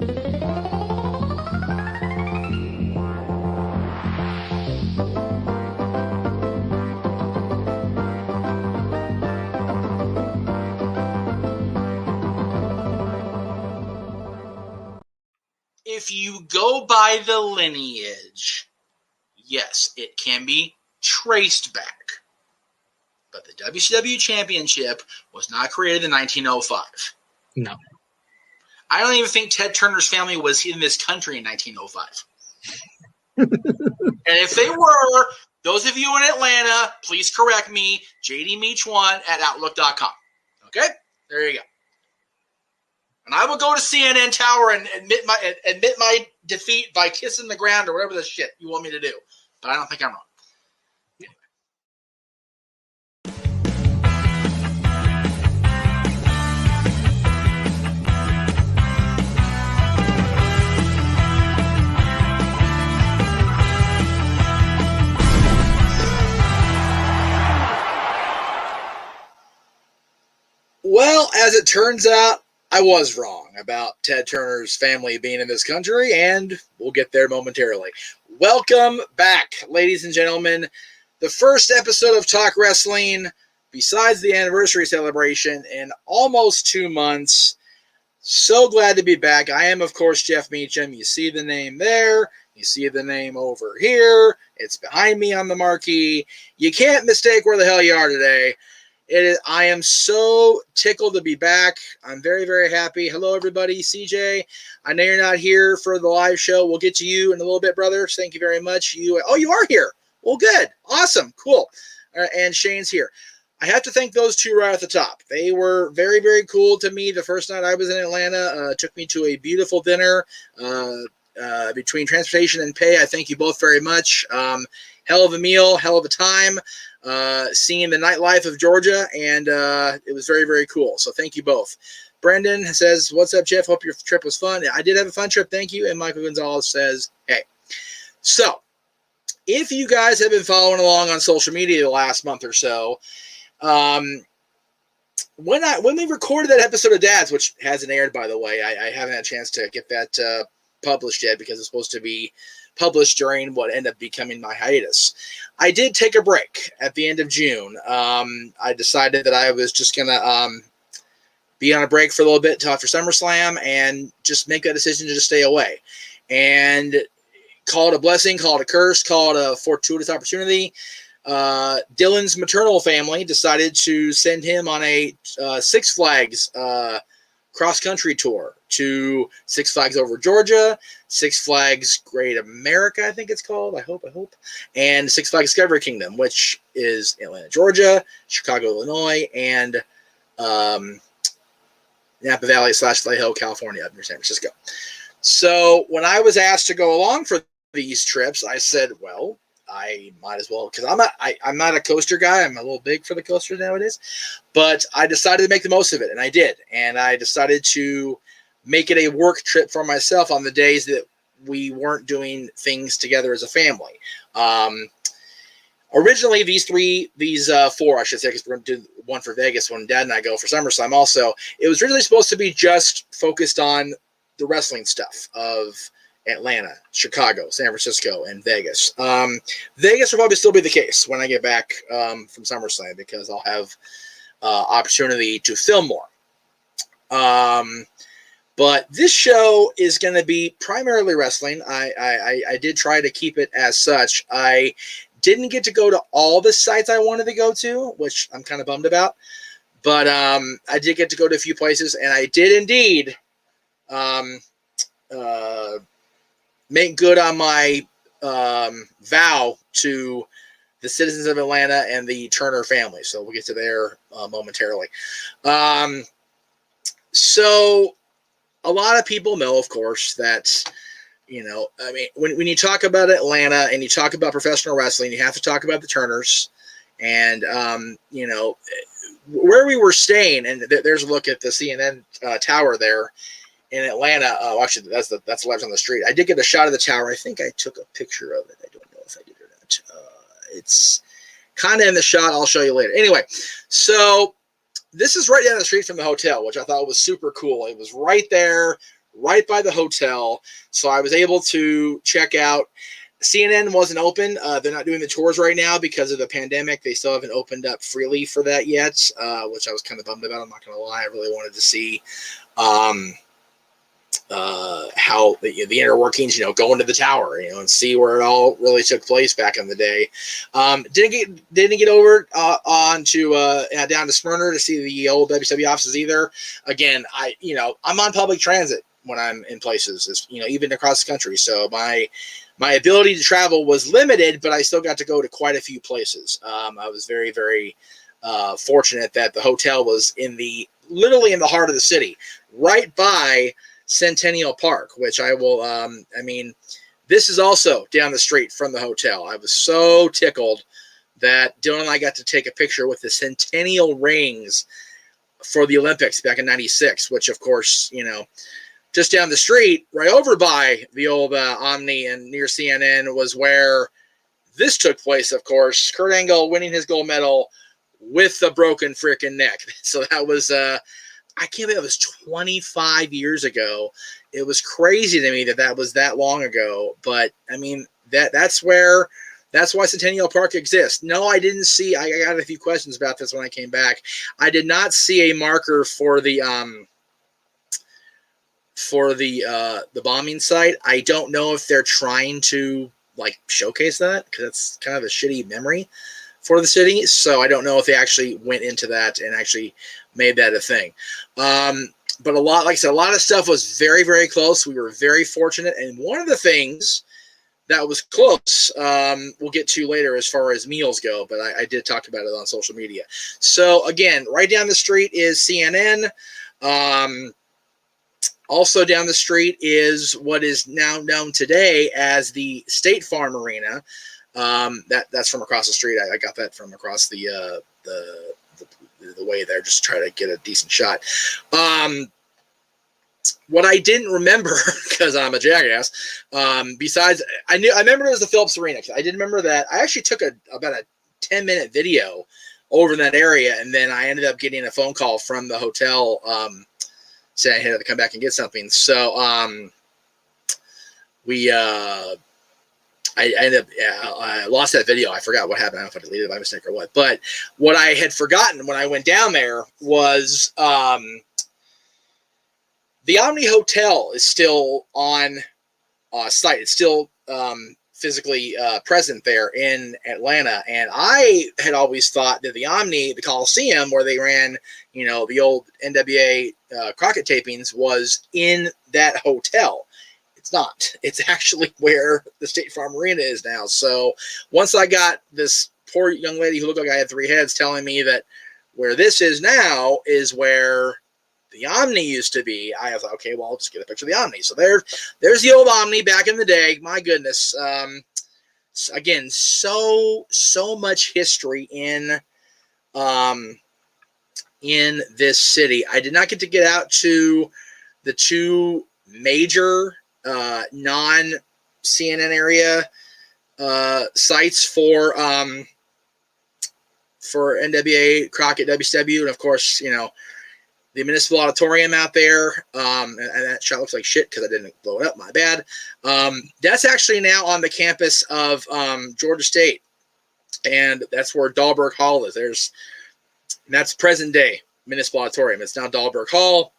If you go by the lineage, yes, it can be traced back. But the WCW Championship was not created in 1905. No. I don't even think Ted Turner's family was in this country in 1905. And if they were, those of you in Atlanta, please correct me, jdmeach1@outlook.com. Okay? There you go. And I will go to CNN Tower and admit my defeat by kissing the ground or whatever the shit you want me to do. But I don't think I'm wrong. Well, as it turns out, I was wrong about Ted Turner's family being in this country, and we'll get there momentarily. Welcome back, ladies and gentlemen. The first episode of Talk Wrestling, besides the anniversary celebration, in almost 2 months. So glad to be back. I am, of course, Jeff Meacham. You see the name there. You see the name over here. It's behind me on the marquee. You can't mistake where the hell you are today. I am so tickled to be back. I'm very, very happy. Hello, everybody. CJ, I know you're not here for the live show. We'll get to you in a little bit, brother. Thank you very much. You are here. Well, good. Awesome. Cool. And Shane's here. I have to thank those two right at the top. They were very, very cool to me the first night I was in Atlanta. Took me to a beautiful dinner between transportation and pay. I thank you both very much. Hell of a meal, hell of a time. Seeing the nightlife of Georgia, and it was very, very cool. So thank you both. Brendan says, "What's up, Jeff? Hope your trip was fun." I did have a fun trip, thank you. And Michael Gonzalez says, "Hey." So if you guys have been following along on social media the last month or so, when we recorded that episode of Dads, which hasn't aired, by the way, I haven't had a chance to get that published yet because it's supposed to be published during what ended up becoming my hiatus. I did take a break at the end of June. I decided that I was just going to be on a break for a little bit until after SummerSlam and just make that decision to just stay away. And call it a blessing, call it a curse, call it a fortuitous opportunity. Dylan's maternal family decided to send him on a Six Flags cross-country tour to Six Flags Over Georgia, Six Flags Great America, I think it's called, I hope, and Six Flags Discovery Kingdom, which is Atlanta, Georgia, Chicago, Illinois, and Napa Valley / Vallejo, California, up near San Francisco. So when I was asked to go along for these trips, I said, well, I might as well, because I'm not a coaster guy. I'm a little big for the coasters nowadays, but I decided to make the most of it, and I did. And I decided to make it a work trip for myself on the days that we weren't doing things together as a family. Originally, these four, I should say, because we're going to do one for Vegas when Dad and I go for SummerSlam also. It was originally supposed to be just focused on the wrestling stuff of Atlanta, Chicago, San Francisco, and Vegas. Vegas will probably still be the case when I get back from SummerSlam because I'll have opportunity to film more. But this show is going to be primarily wrestling. I did try to keep it as such. I didn't get to go to all the sites I wanted to go to, which I'm kind of bummed about. But I did get to go to a few places, and I did indeed make good on my vow to the citizens of Atlanta and the Turner family. So we'll get to there momentarily. So a lot of people know, of course, that, I mean, when you talk about Atlanta and you talk about professional wrestling, you have to talk about the Turners. And, where we were staying, and there's a look at the CNN tower there in Atlanta. Oh, actually, that's the lights on the street. I did get a shot of the tower. I think I took a picture of it. I don't know if I did or not. It's kind of in the shot. I'll show you later. Anyway, so this is right down the street from the hotel, which I thought was super cool. It was right there, right by the hotel. So I was able to check out. CNN wasn't open. They're not doing the tours right now because of the pandemic. They still haven't opened up freely for that yet, which I was kind of bummed about. I'm not going to lie. I really wanted to see how the inner workings, go into the tower, and see where it all really took place back in the day. Didn't get over down to Smyrna to see the old WCW offices either. Again, I'm on public transit when I'm in places, even across the country. So my ability to travel was limited, but I still got to go to quite a few places. I was very, very fortunate that the hotel was literally in the heart of the city, right by Centennial Park, which I will, this is also down the street from the hotel. I was so tickled that Dylan and I got to take a picture with the Centennial rings for the Olympics back in '96, which of course, just down the street, right over by the old Omni and near CNN was where this took place, of course. Kurt Angle winning his gold medal with a broken freaking neck. So that was, I can't believe it was 25 years ago. It was crazy to me that was that long ago. But, that's why Centennial Park exists. No, I didn't see, I got a few questions about this when I came back. I did not see a marker for the bombing site. I don't know if they're trying to showcase that, because it's kind of a shitty memory for the city. So I don't know if they actually went into that and actually made that a thing. But like I said, a lot of stuff was very, very close. We were very fortunate. And one of the things that was close, we'll get to later as far as meals go, but I did talk about it on social media. So again, right down the street is CNN. Also down the street is what is now known today as the State Farm Arena. That's from across the street. I got that from across the way there, just to try to get a decent shot. What I didn't remember, because I'm a jackass, besides I remember it was the Phillips Arena. I did remember that. I actually took about a 10-minute video over in that area, and then I ended up getting a phone call from the hotel saying I had to come back and get something. So I ended up, I lost that video. I forgot what happened. I don't know if I deleted it by mistake or what. But what I had forgotten when I went down there was the Omni Hotel is still on site. It's still physically present there in Atlanta. And I had always thought that the Omni, the Coliseum, where they ran, the old NWA Crockett tapings, was in that hotel. It's not. It's actually where the State Farm Arena is now. So once I got this poor young lady who looked like I had three heads telling me that where this is now is where the Omni used to be, I thought, okay, well, I'll just get a picture of the Omni. So there's the old Omni back in the day. My goodness. Again, so much history in this city. I did not get to get out to the two major non-CNN area sites for NWA, Crockett, WCW, and of course, the Municipal Auditorium out there, and that shot looks like shit because I didn't blow it up. My bad. That's actually now on the campus of Georgia State, and that's where Dahlberg Hall is. That's present day Municipal Auditorium. It's now Dahlberg Hall.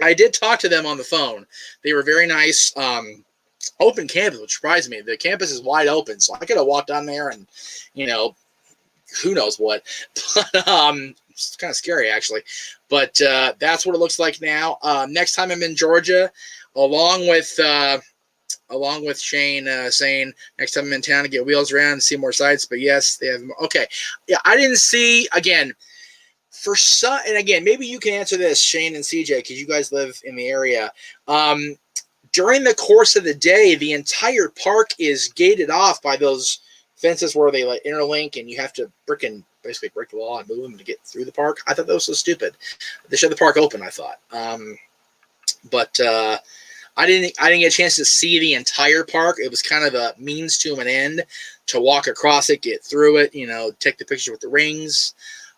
I did talk to them on the phone. They were very nice. Open campus, which surprised me. The campus is wide open, so I could have walked down there and, who knows what. But it's kind of scary, actually. But that's what it looks like now. Next time I'm in Georgia, along with Shane saying next time I'm in town to get wheels around and see more sites. But yes, they have more. Okay. Yeah, I didn't see, again, for some, and again, maybe you can answer this, Shane and CJ, because you guys live in the area. During the course of the day, the entire park is gated off by those fences where they interlink, and you have to basically break the law and move them to get through the park. I thought that was so stupid. They should have the park open, I thought. But I didn't get a chance to see the entire park. It was kind of a means to an end to walk across it, get through it, take the picture with the rings.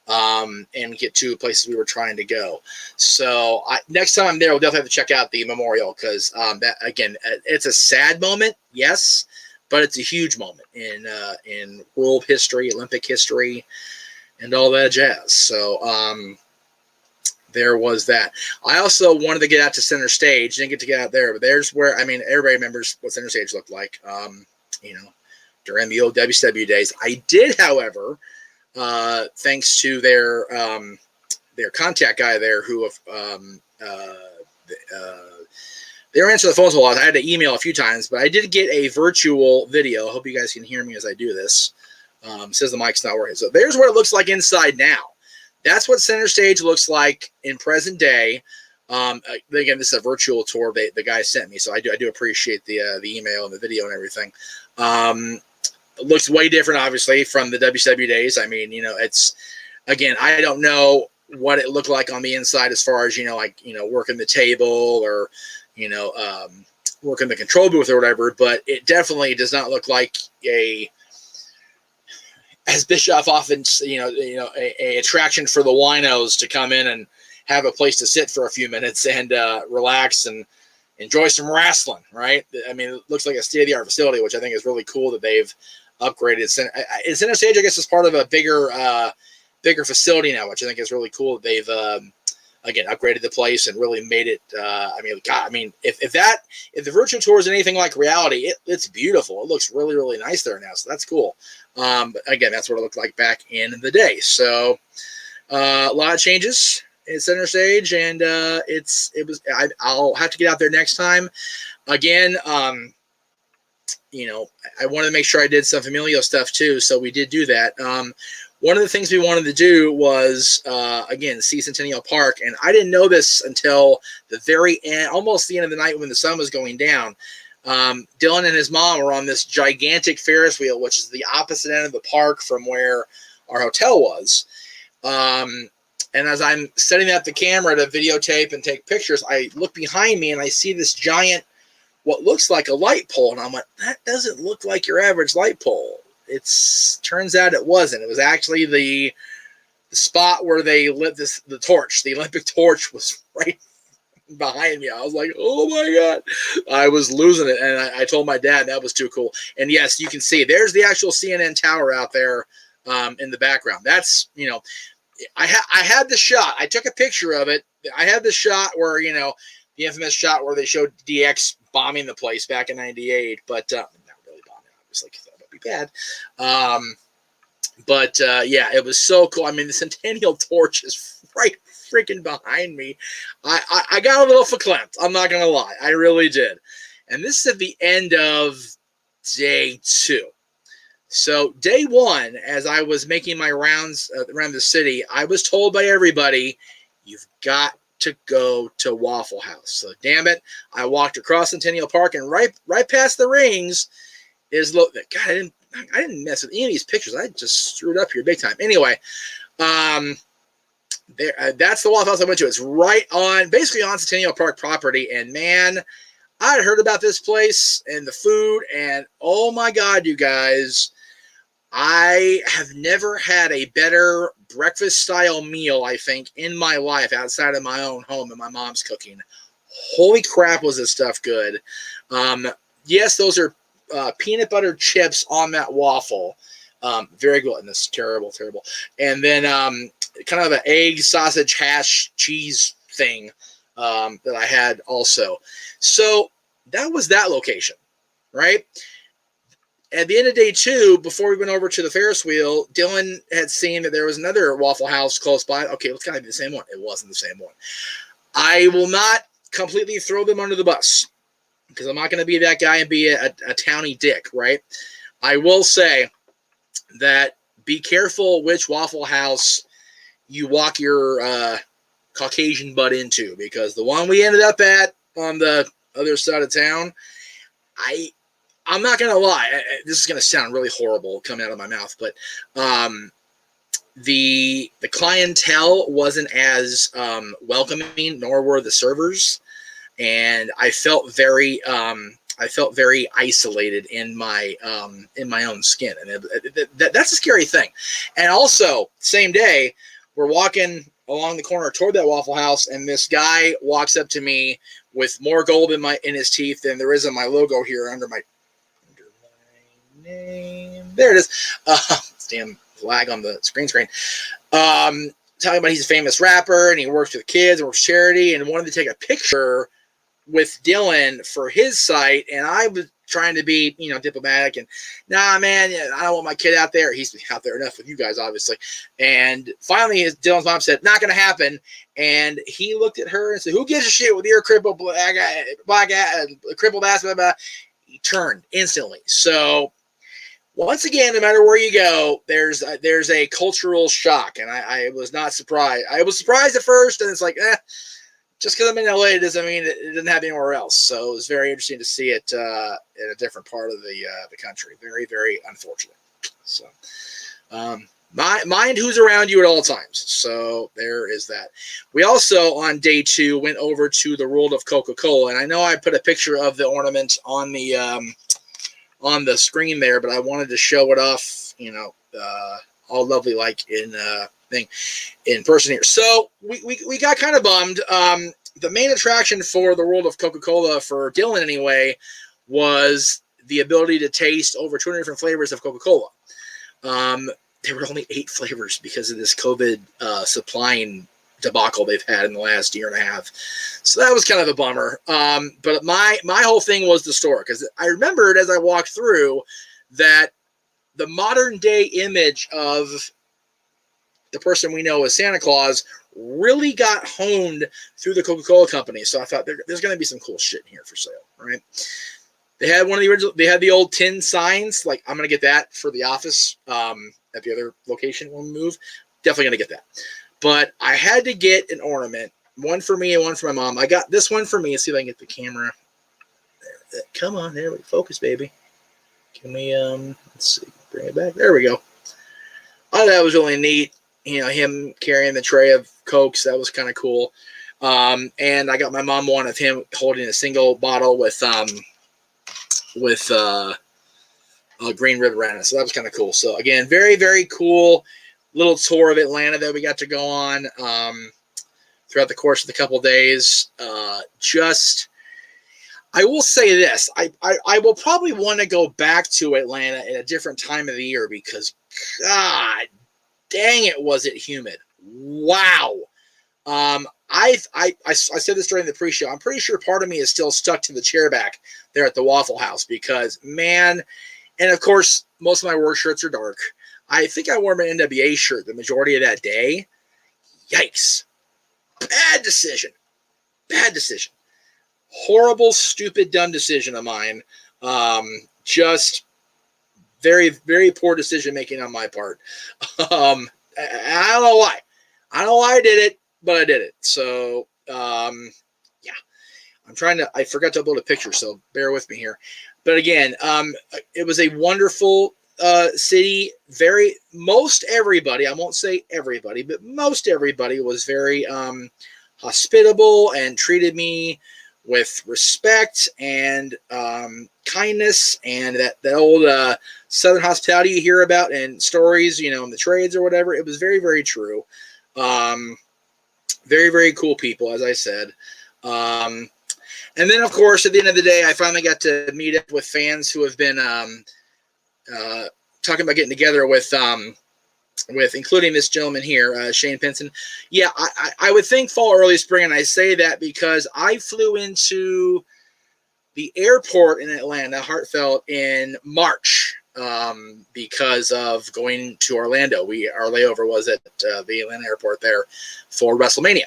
and get to places we were trying to go. So next time I'm there, we'll definitely have to check out the memorial because that again, it's a sad moment, yes, but it's a huge moment in world history, Olympic history, and all that jazz. So there was that. I also wanted to get out to center stage. Didn't get to get out there, but there's where, I mean, everybody remembers what center stage looked like, during the old WCW days. I did, however, thanks to their contact guy there who they were answering the phones a lot. I had to email a few times, but I did get a virtual video. I hope you guys can hear me as I do this. Says the mic's not working. So there's what it looks like inside now. That's what center stage looks like in present day. Again, this is a virtual tour the guy sent me, so I do appreciate the email and the video and everything. It looks way different, obviously, from the WCW days. I mean, it's, again, I don't know what it looked like on the inside as far as, working the table or, working the control booth or whatever, but it definitely does not look like as Bischoff often, a attraction for the winos to come in and have a place to sit for a few minutes and relax and enjoy some wrestling, right? I mean, it looks like a state-of-the-art facility, which I think is really cool that they've upgraded. Center stage, I guess, is part of a bigger facility now, which I think is really cool that they've again upgraded the place and really made it. If the virtual tour is anything like reality, it's beautiful. It looks really, really nice there now, so that's cool. But again, that's what it looked like back in the day. So a lot of changes in center stage, and I'll have to get out there next time. Again, I wanted to make sure I did some familial stuff too, so we did do that. One of the things we wanted to do was, again, see Centennial Park, and I didn't know this until the very end, almost the end of the night when the sun was going down. Dylan and his mom were on this gigantic Ferris wheel, which is the opposite end of the park from where our hotel was. And as I'm setting up the camera to videotape and take pictures, I look behind me and I see this giant, what looks like a light pole. And I'm like, that doesn't look like your average light pole. Turns out it wasn't. It was actually the spot where they lit the torch. The Olympic torch was right behind me. I was like, oh my God. I was losing it. And I told my dad that was too cool. And yes, you can see there's the actual CNN tower out there in the background. That's, I had the shot. I took a picture of it. I had the shot where, the infamous shot where they showed DX bombing the place back in '98, but not really bombing, obviously, because that would be bad. Yeah, it was so cool. I mean, the Centennial Torch is right freaking behind me. I got a little verklempt. I'm not going to lie. I really did. And this is at the end of day 2. So day 1, as I was making my rounds around the city, I was told by everybody, you've got to go to Waffle House. So damn it, I walked across Centennial Park, and right past the rings is God. I didn't mess with any of these pictures. I just screwed up here big time. Anyway, that's the Waffle House I went to. It's basically on Centennial Park property, and man, I had heard about this place and the food, and oh my God, you guys. I have never had a better breakfast-style meal, I think, in my life outside of my own home and my mom's cooking. Holy crap, was this stuff good. Yes, those are peanut butter chips on that waffle. Very gluttonous. Terrible, terrible. And then kind of an egg, sausage, hash, cheese thing that I had also. So that was that location, right? At the end of day 2, before we went over to the Ferris wheel, Dylan had seen that there was another Waffle House close by. Okay, it's kind of the same one. It wasn't the same one. I will not completely throw them under the bus because I'm not going to be that guy and be a towny dick, right? I will say that be careful which Waffle House you walk your Caucasian butt into, because the one we ended up at on the other side of town, I'm not going to lie. This is going to sound really horrible coming out of my mouth, but the clientele wasn't as welcoming, nor were the servers, and I felt very isolated in my own skin, and that's a scary thing. And also, same day, we're walking along the corner toward that Waffle House, and this guy walks up to me with more gold in his teeth than there is in my logo here under my name. There it is. Damn flag on the screen. Talking about he's a famous rapper and he works with kids and works charity, and wanted to take a picture with Dylan for his site. And I was trying to be, diplomatic and, nah, man, I don't want my kid out there. He's out there enough with you guys, obviously. And finally, Dylan's mom said, not going to happen. And he looked at her and said, who gives a shit with your crippled crippled ass, blah, blah. He turned instantly. So once again, no matter where you go, there's a cultural shock, and I was not surprised. I was surprised at first, and it's like, just because I'm in LA doesn't mean it didn't happen anywhere else. So it was very interesting to see it in a different part of the country. Very, very unfortunate. So, mind who's around you at all times. So there is that. We also, on day 2, went over to the world of Coca-Cola, and I know I put a picture of the ornament on the screen there, but I wanted to show it off, all lovely like in person here. So we got kind of bummed. The main attraction for the world of Coca-Cola, for Dylan anyway, was the ability to taste over 200 different flavors of Coca-Cola. There were only 8 flavors because of this COVID supplying debacle they've had in the last year and a half. So that was kind of a bummer. But my whole thing was the store, because I remembered as I walked through that the modern day image of the person we know as Santa Claus really got honed through the Coca-Cola company. So I thought there's going to be some cool shit in here for sale, right? They had one of the original, they had the old tin signs. Like, I'm going to get that for the office at the other location when we move. Definitely going to get that. But I had to get an ornament, one for me and one for my mom. I got this one for me. Let's see if I can get the camera. There, come on, there we focus, baby. Can we let's see, bring it back. There we go. I thought that was really neat. Him carrying the tray of Cokes, that was kind of cool. And I got my mom one of him holding a single bottle with a green ribbon around it. So that was kind of cool. So again, very, very cool little tour of Atlanta that we got to go on throughout the course of the couple of days. I will say this. I will probably want to go back to Atlanta at a different time of the year because, God dang it, was it humid. Wow. I said this during the pre-show. I'm pretty sure part of me is still stuck to the chair back there at the Waffle House because, man, and of course, most of my work shirts are dark. I think I wore my NWA shirt the majority of that day. Yikes. Bad decision. Horrible, stupid, dumb decision of mine. Just very, very poor decision making on my part. I don't know why. I don't know why I did it, but I did it. So, yeah. I forgot to upload a picture, so bear with me here. But again, it was a wonderful city. Most everybody, I won't say everybody, but most everybody was very hospitable and treated me with respect and kindness, and that old Southern hospitality you hear about in stories, in the trades or whatever. It was very, very true. Very, very cool people, as I said. And then, of course, at the end of the day, I finally got to meet up with fans who have been talking about getting together with including this gentleman here, Shane Pinson. Yeah, I would think fall, early spring, and I say that because I flew into the airport in Atlanta, Hartfeld, in March because of going to Orlando. Our layover was at the Atlanta airport there for WrestleMania.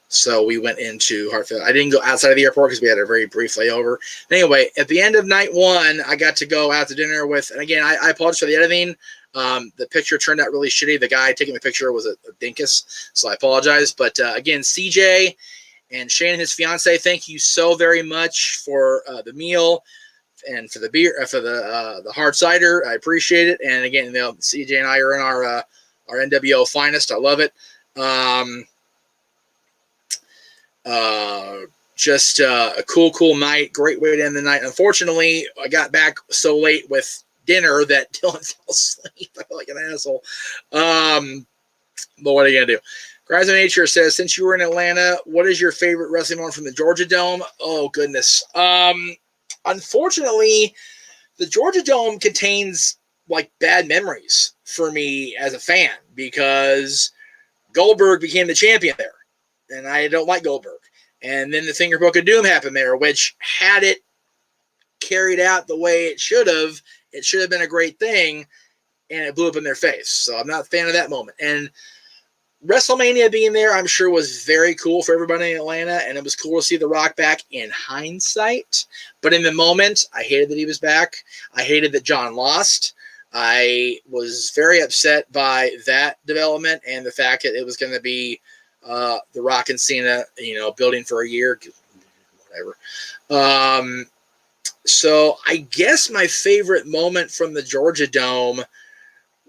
So we went into Hartfeld. I didn't go outside of the airport because we had a very brief layover. Anyway, at the end of night 1, I got to go out to dinner with, and again, I apologize for the editing. The picture turned out really shitty. The guy taking the picture was a dinkus, so I apologize. But again, CJ and Shane and his fiance, thank you so very much for the meal and for the beer, for the hard cider. I appreciate it. And again, CJ and I are in our NWO finest. I love it. Just a cool night. Great way to end the night. Unfortunately, I got back so late with dinner that Dylan fell asleep. I felt like an asshole. But what are you going to do? Cries of Nature says, since you were in Atlanta, what is your favorite wrestling moment from the Georgia Dome? Oh, goodness. Unfortunately, the Georgia Dome contains like bad memories for me as a fan because Goldberg became the champion there, and I don't like Goldberg. And then the Finger Book of Doom happened there, which had it carried out the way it should have been a great thing, and it blew up in their face. So I'm not a fan of that moment. And WrestleMania being there, I'm sure, was very cool for everybody in Atlanta, and it was cool to see The Rock back in hindsight. But in the moment, I hated that he was back. I hated that John lost. I was very upset by that development and the fact that it was going to be The Rock and Cena, building for a year, whatever. So I guess my favorite moment from the Georgia Dome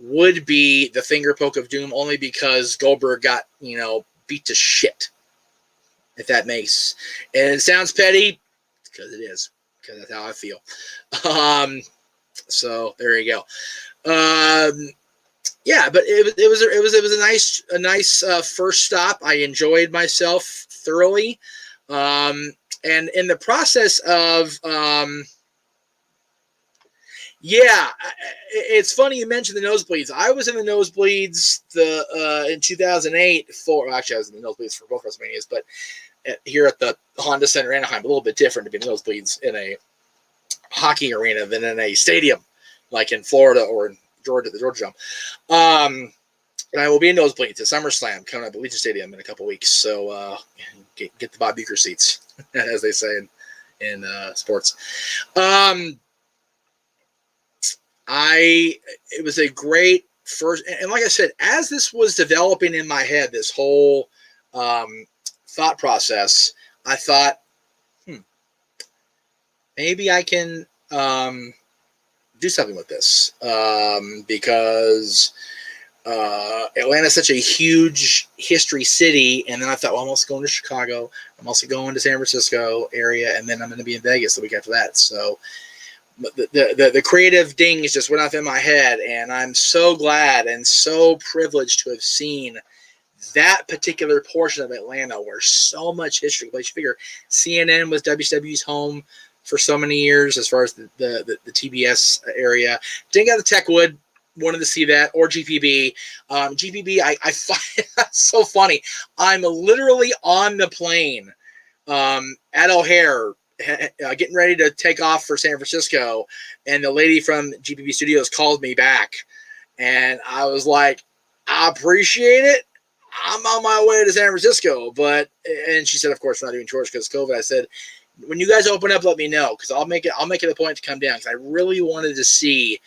would be the Finger Poke of Doom, only because Goldberg got, beat to shit, if that makes. And it sounds petty, because it is, because that's how I feel. So there you go. Yeah, but it was a nice first stop. I enjoyed myself thoroughly, and in the process of yeah, it's funny you mentioned the nosebleeds. I was in the nosebleeds in 2008 for actually I was in the nosebleeds for both WrestleManias, but here at the Honda Center Anaheim, a little bit different to be in the nosebleeds in a hockey arena than in a stadium like in Florida or in Georgia, the Georgia Dome. And I will be in nosebleeds at SummerSlam coming up at Legion Stadium in a couple weeks. So get the Bob Uecker seats, as they say in sports. It was a great first, and like I said, as this was developing in my head, this whole thought process, I thought, maybe I can do something with this because Atlanta's such a huge history city, and then I thought, well, I'm also going to Chicago, I'm also going to San Francisco area, and then I'm going to be in Vegas the week after that. So the creative dings just went off in my head, and I'm so glad and so privileged to have seen that particular portion of Atlanta where so much history. But you figure CNN was WCW's home for so many years as far as the TBS area. Didn't get the Techwood, wanted to see that, or GPB. GPB, I find that's so funny. I'm literally on the plane at O'Hare, getting ready to take off for San Francisco, and the lady from GPB Studios called me back, and I was like, I appreciate it. I'm on my way to San Francisco, and she said, of course, we're not doing chores because of COVID. I said, when you guys open up, let me know, because I'll make it a point to come down, because I really wanted to see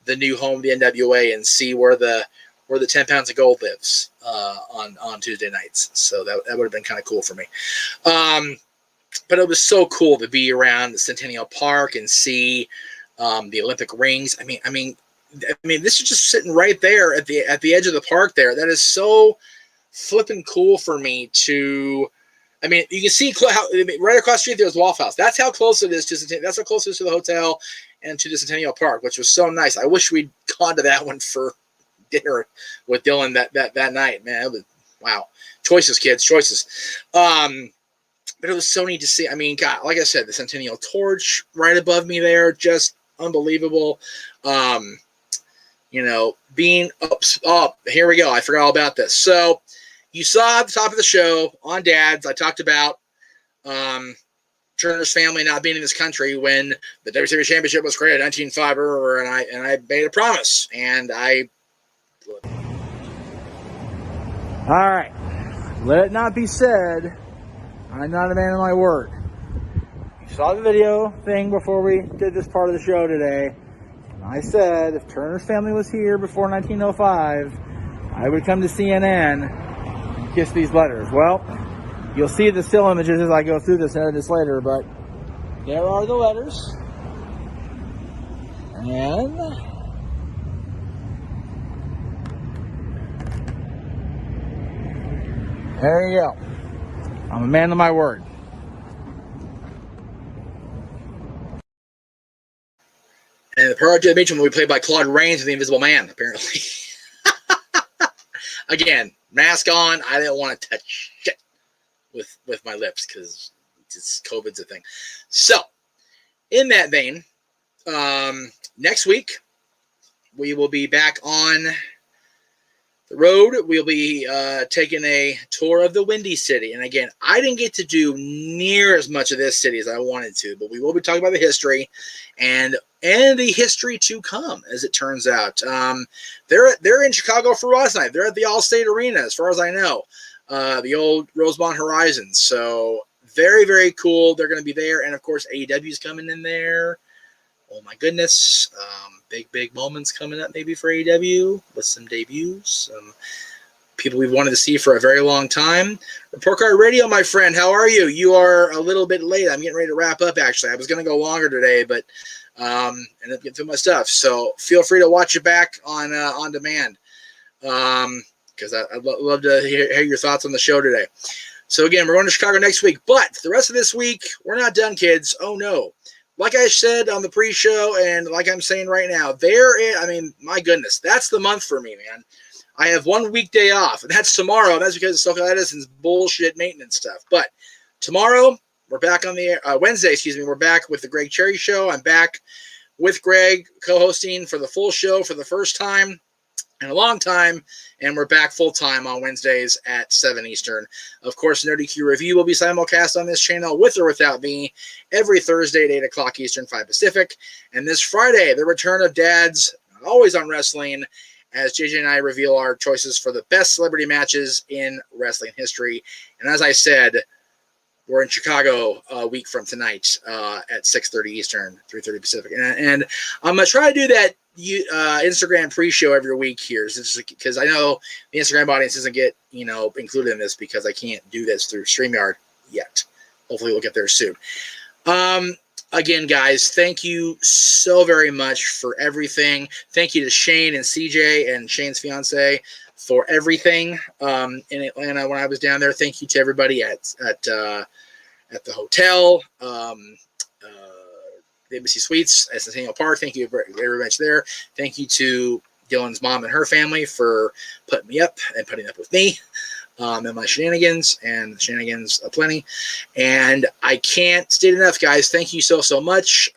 the new home of the NWA and see where the 10 pounds of gold lives on Tuesday nights. So that would have been kind of cool for me. But it was so cool to be around the Centennial Park and see the Olympic rings. I mean, this is just sitting right there at the edge of the park there. That is so flipping cool for me to. I mean, you can see right across the street there's Waffle House. That's how close it is to Centennial. That's how close it is to the hotel and to the Centennial Park, which was so nice. I wish we'd gone to that one for dinner with Dylan that night. Man, it was, wow. Choices, kids, choices. But it was so neat to see. I mean, God, like I said, the Centennial Torch right above me there, just unbelievable. Being up. Here we go. I forgot all about this. So you saw at the top of the show on Dads, I talked about Turner's family not being in this country when the WCW Championship was created in 1905, and I made a promise, and I. All right, let it not be said, I'm not a man of my word. You saw the video thing before we did this part of the show today. And I said if Turner's family was here before 1905, I would come to CNN and kiss these letters. Well, you'll see the still images as I go through this and edit this later, but there are the letters. And there you go. I'm a man of my word. And the Project Mitchell will be played by Claude Rains, the Invisible Man, apparently. Again, mask on. I didn't want to touch shit with my lips because COVID's a thing. So, in that vein, next week we will be back on the road. We'll be taking a tour of the Windy City. And again, I didn't get to do near as much of this city as I wanted to, but we will be talking about the history and the history to come, as it turns out. They're in Chicago for last night. They're at the Allstate Arena, as far as I know, the old Rosemont Horizons. So very, very cool. They're going to be there. And, of course, AEW's coming in there. Oh, my goodness. Big moments coming up maybe for AEW with some debuts. People we've wanted to see for a very long time. Report Card Radio, my friend, how are you? You are a little bit late. I'm getting ready to wrap up, actually. I was going to go longer today, but ended up getting through my stuff. So feel free to watch it back on demand because I'd love to hear your thoughts on the show today. So, again, we're going to Chicago next week. But the rest of this week, we're not done, kids. Oh, no. Like I said on the pre-show and like I'm saying right now, my goodness, that's the month for me, man. I have 1 weekday off, and that's tomorrow. That's because of Social Edison's bullshit maintenance stuff. But tomorrow, we're back on the air. Wednesday, we're back with the Greg Cherry Show. I'm back with Greg co-hosting for the full show for the first time in a long time, and we're back full-time on Wednesdays at 7 Eastern. Of course, Nerdy Q Review will be simulcast on this channel with or without me every Thursday at 8 o'clock Eastern, 5 Pacific. And this Friday, the return of Dads, Always on Wrestling, as JJ and I reveal our choices for the best celebrity matches in wrestling history. And as I said, we're in Chicago a week from tonight at 6:30 Eastern, 3:30 Pacific. And I'm going to try to do that Instagram pre-show every week here, because I know the Instagram audience doesn't get included in this because I can't do this through StreamYard yet. Hopefully we'll get there soon. Again, guys, thank you so very much for everything. Thank you to Shane and CJ and Shane's fiance for everything in Atlanta when I was down there. Thank you to everybody at the hotel. The Embassy Suites at Centennial Park. Thank you very much there. Thank you to Dylan's mom and her family for putting me up and putting up with me and my shenanigans, and shenanigans aplenty. And I can't state enough, guys. Thank you so much.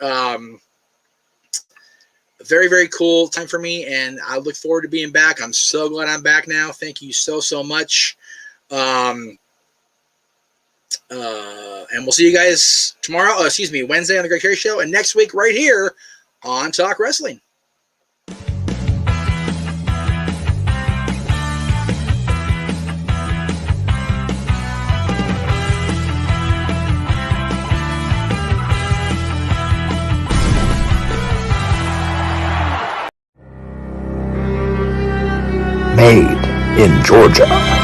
Very, very cool time for me, and I look forward to being back. I'm so glad I'm back now. Thank you so much. And we'll see you guys Wednesday on the Greg Cherry Show, and next week right here on Talk Wrestling. Made in Georgia.